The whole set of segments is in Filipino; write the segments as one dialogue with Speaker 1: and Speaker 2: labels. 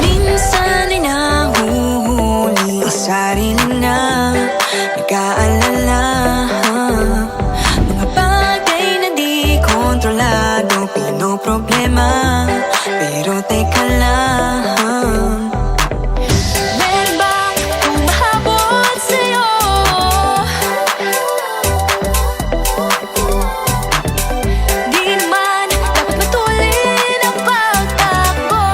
Speaker 1: Minsan ay nahuhuli ang sarili na nag-aalala. Mga bagay na di kontrolado, pinoproblema. Pero teka lang, meron bang humahabol sa'yo? Di naman dapat matulin ang pagtakbo.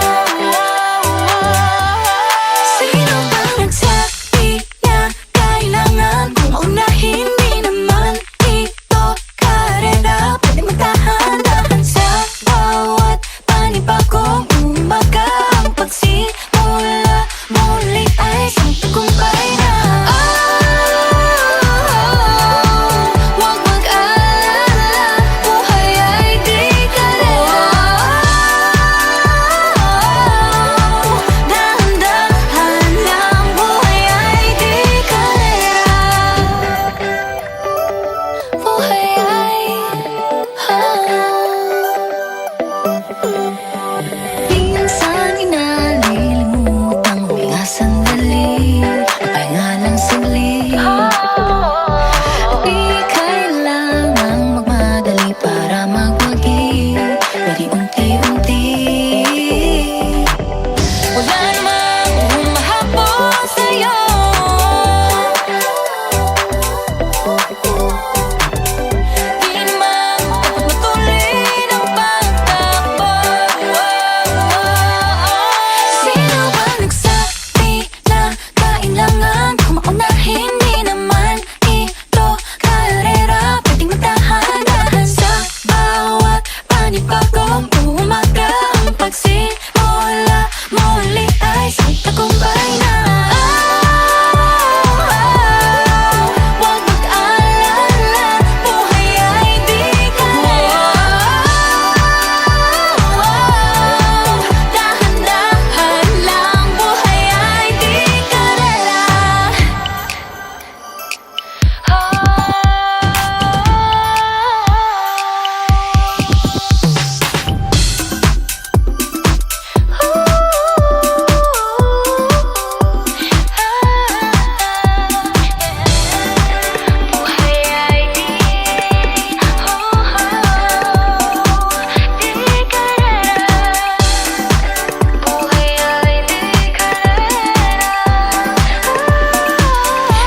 Speaker 1: Sino bang nagsabi na kailangan kong maunahin? Di naman ito karera, pwede magdahan-dahan sa bawat panibagong umaga. Ang pagsimula muli ay isang tagumpay na. Huwag mag-alala, buhay ay di karera. Dahan-dahan lang, buhay ay di karera. Buhay ay minsan inalilimutang huminga sandali, magpahinga lang saglit. Di kailangang magmadali para magwagi, pwede unti-unti. Wala namang humahabol sa'yo. Di naman dapat matulin ang pagtakbo. Sino ba nagsabi na kailangan kong maunahin? Di naman ito karera, pwedeng magdahan-dahan sa bawat panibagong umaga. Ang pagsimula muli ay isang tagumpay na. Huwag mag-alala, buhay ay di karera. Dahan-dahan lang, buhay ay di karera. Buhay ay di karera. Buhay ay di karera.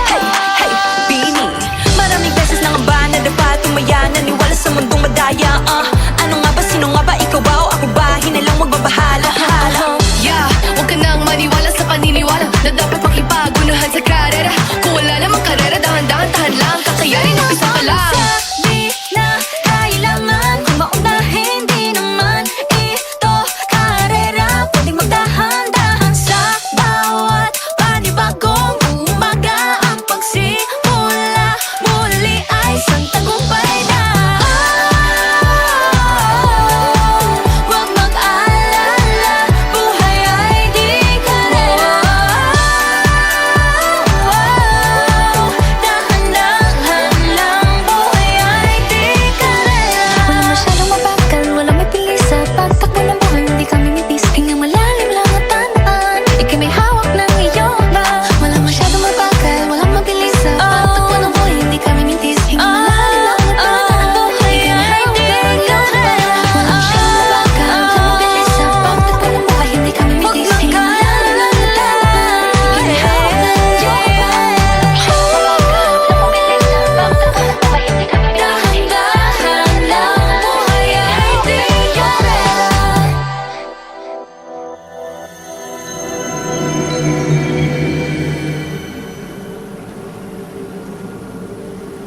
Speaker 1: Hey, Bini, maraming beses nang ang ba nadapa, tumaya, naniwala sa mundong madaya. Ano nga ba, sino nga ba, ikaw ba o ako ba? Hinalang magbabahala.
Speaker 2: Yeah, huwag ka nang maniwala sa paniniwala na dapat makipagunahan sa karera. Kung wala namang karera, dahan-dahan, tahan lang, kakayanin, umpisa pa lang.